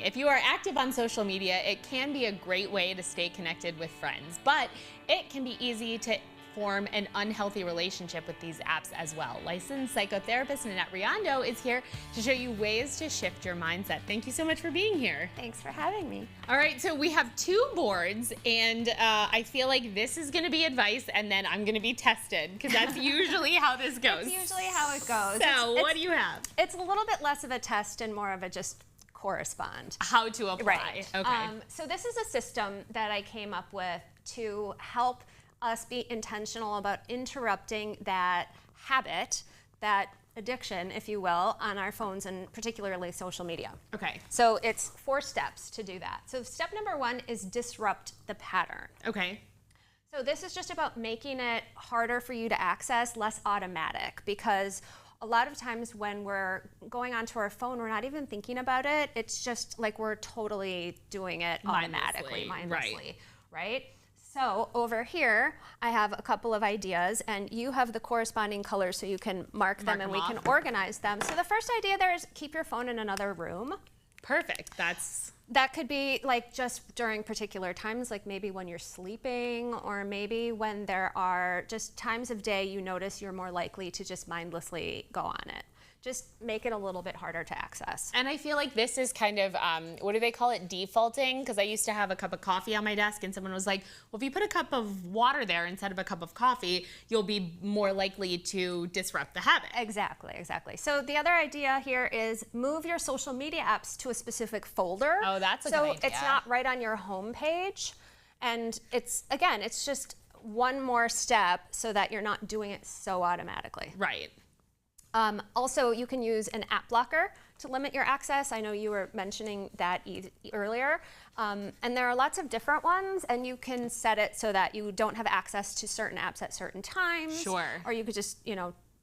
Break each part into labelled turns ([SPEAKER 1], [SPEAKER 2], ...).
[SPEAKER 1] If you are active on social media, it can be a great way to stay connected with friends, but it can be easy to form an unhealthy relationship with these apps as well. Licensed psychotherapist Nanette Riendeau is here to show you ways to shift your mindset. Thank you so much for being here.
[SPEAKER 2] Thanks for having me.
[SPEAKER 1] All right, so we have two boards, and I feel like this is going to be advice, and then I'm going to be tested, because that's usually how this goes.
[SPEAKER 2] That's usually how it goes.
[SPEAKER 1] So what do you have?
[SPEAKER 2] It's a little bit less of a test and more of a just correspond.
[SPEAKER 1] How to apply.
[SPEAKER 2] Right.
[SPEAKER 1] Okay.
[SPEAKER 2] So this is a system that I came up with to help us be intentional about interrupting that habit, that addiction, if you will, on our phones and particularly social media.
[SPEAKER 1] Okay.
[SPEAKER 2] So it's 4 steps to do that. So step number 1 is disrupt the pattern.
[SPEAKER 1] Okay.
[SPEAKER 2] So this is just about making it harder for you to access, less automatic, because a lot of times when we're going onto our phone, we're not even thinking about it. It's just like we're totally doing it automatically, mindlessly, right? So over here, I have a couple of ideas, and you have the corresponding colors so you can mark them and we can organize them. So the first idea there is keep your phone in another room.
[SPEAKER 1] Perfect.
[SPEAKER 2] That could be like just during particular times, like maybe when you're sleeping, or maybe when there are just times of day you notice you're more likely to just mindlessly go on it. Just make it a little bit harder to access.
[SPEAKER 1] And I feel like this is kind of, what do they call it, defaulting? Because I used to have a cup of coffee on my desk, and someone was like, well, if you put a cup of water there instead of a cup of coffee, you'll be more likely to disrupt the habit.
[SPEAKER 2] Exactly, exactly. So the other idea here is move your social media apps to a specific folder.
[SPEAKER 1] Oh, that's a good idea.
[SPEAKER 2] So it's not right on your home page. And it's, again, it's just one more step so that you're not doing it so automatically.
[SPEAKER 1] Right.
[SPEAKER 2] Also, you can use an app blocker to limit your access. I know you were mentioning that earlier. And there are lots of different ones, and you can set it so that you don't have access to certain apps at certain times.
[SPEAKER 1] Sure.
[SPEAKER 2] Or you could just,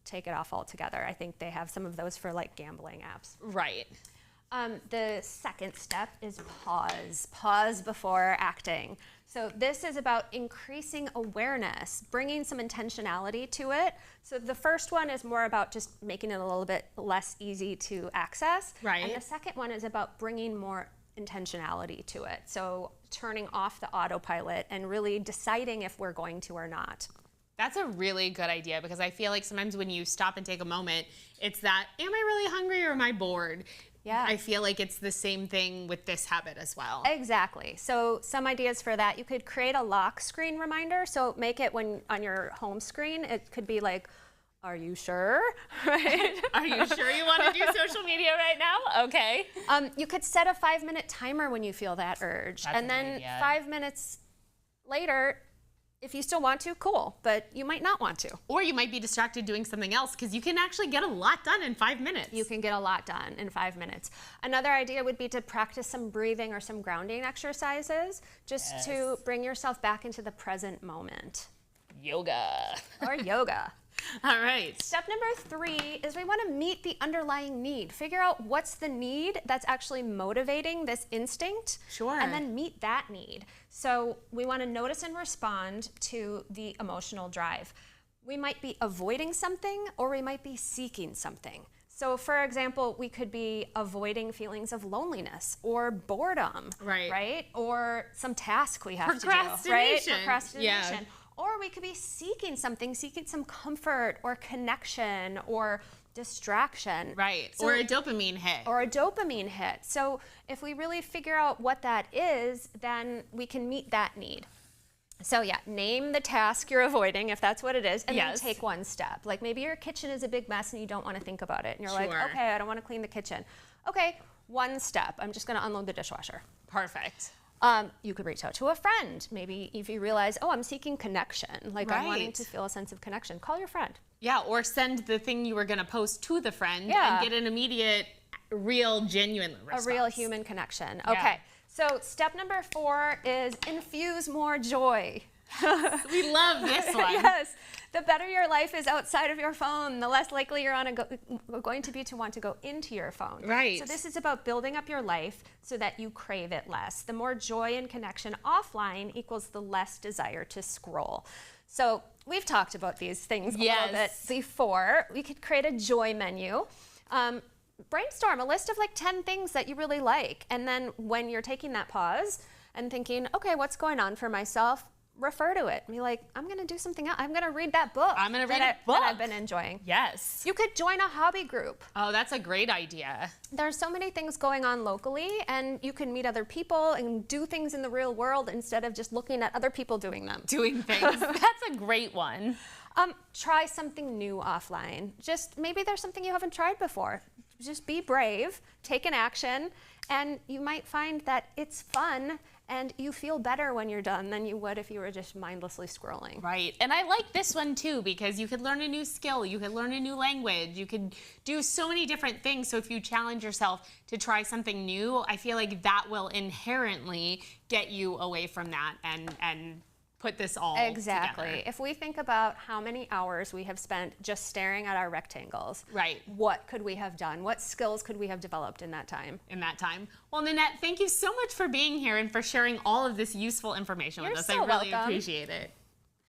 [SPEAKER 2] take it off altogether. I think they have some of those for like gambling apps.
[SPEAKER 1] Right.
[SPEAKER 2] The second step is pause. Pause before acting. So this is about increasing awareness, bringing some intentionality to it. So the first one is more about just making it a little bit less easy to access.
[SPEAKER 1] Right.
[SPEAKER 2] And the second one is about bringing more intentionality to it. So turning off the autopilot and really deciding if we're going to or not.
[SPEAKER 1] That's a really good idea, because I feel like sometimes when you stop and take a moment, it's that, am I really hungry or am I bored?
[SPEAKER 2] Yeah.
[SPEAKER 1] I feel like it's the same thing with this habit as well.
[SPEAKER 2] Exactly. So some ideas for that, you could create a lock screen reminder. So make it when on your home screen, it could be like, are you sure? Right?
[SPEAKER 1] Are you sure you want to do social media right now? Okay.
[SPEAKER 2] You could set a 5-minute timer when you feel that urge.
[SPEAKER 1] That's
[SPEAKER 2] and
[SPEAKER 1] a
[SPEAKER 2] then
[SPEAKER 1] good idea.
[SPEAKER 2] 5 minutes later, if you still want to, cool, but you might not want to.
[SPEAKER 1] Or you might be distracted doing something else, because you can actually get a lot done in 5 minutes.
[SPEAKER 2] You can get a lot done in 5 minutes. Another idea would be to practice some breathing or some grounding exercises, just to bring yourself back into the present moment.
[SPEAKER 1] Yoga.
[SPEAKER 2] Or yoga.
[SPEAKER 1] All right.
[SPEAKER 2] Step number 3 is we want to meet the underlying need. Figure out what's the need that's actually motivating this instinct.
[SPEAKER 1] Sure.
[SPEAKER 2] And then meet that need. So we want to notice and respond to the emotional drive. We might be avoiding something, or we might be seeking something. So for example, we could be avoiding feelings of loneliness or boredom, right? Or some task we have to do, right? Procrastination.
[SPEAKER 1] Yeah.
[SPEAKER 2] Or we could be seeking something, seeking some comfort or connection or distraction.
[SPEAKER 1] Right.
[SPEAKER 2] So,
[SPEAKER 1] or a dopamine hit.
[SPEAKER 2] Or a dopamine hit. So if we really figure out what that is, then we can meet that need. So yeah, name the task you're avoiding, if that's what it is, and then take one step. Like maybe your kitchen is a big mess and you don't want to think about it. And you're like, okay, I don't want to clean the kitchen. Okay, one step. I'm just going to unload the dishwasher.
[SPEAKER 1] Perfect.
[SPEAKER 2] You could reach out to a friend. Maybe if you realize, oh, I'm seeking connection, like I'm wanting to feel a sense of connection, call your friend. Yeah,
[SPEAKER 1] or send the thing you were going to post to the friend and get an immediate, real, genuine response.
[SPEAKER 2] A real human connection. Okay, so step number 4 is infuse more joy.
[SPEAKER 1] We love this one.
[SPEAKER 2] Yes. The better your life is outside of your phone, the less likely you're going to be to want to go into your phone.
[SPEAKER 1] Right.
[SPEAKER 2] So this is about building up your life so that you crave it less. The more joy and connection offline equals the less desire to scroll. So we've talked about these things a little bit before. We could create a joy menu. brainstorm a list of like 10 things that you really like. And then when you're taking that pause and thinking, okay, what's going on for myself? Refer to it. Be like, I'm going to do something else. I'm going to read that book.
[SPEAKER 1] I'm going to read a book
[SPEAKER 2] that I've been enjoying.
[SPEAKER 1] Yes.
[SPEAKER 2] You could join a hobby group.
[SPEAKER 1] Oh, that's a great idea.
[SPEAKER 2] There's so many things going on locally, and you can meet other people and do things in the real world instead of just looking at other people doing them.
[SPEAKER 1] Doing things. That's a great one.
[SPEAKER 2] Try something new offline. Just maybe there's something you haven't tried before. Just be brave, take an action, and you might find that it's fun and you feel better when you're done than you would if you were just mindlessly scrolling.
[SPEAKER 1] Right. And I like this one too, because you could learn a new skill, you could learn a new language, you could do so many different things. So if you challenge yourself to try something new, I feel like that will inherently get you away from that and put this all
[SPEAKER 2] exactly.
[SPEAKER 1] together.
[SPEAKER 2] If we think about how many hours we have spent just staring at our rectangles,
[SPEAKER 1] right?
[SPEAKER 2] What could we have done? What skills could we have developed in that time?
[SPEAKER 1] Well, Nanette, thank you so much for being here and for sharing all of this useful information with us.
[SPEAKER 2] You're so
[SPEAKER 1] I really
[SPEAKER 2] welcome.
[SPEAKER 1] appreciate it.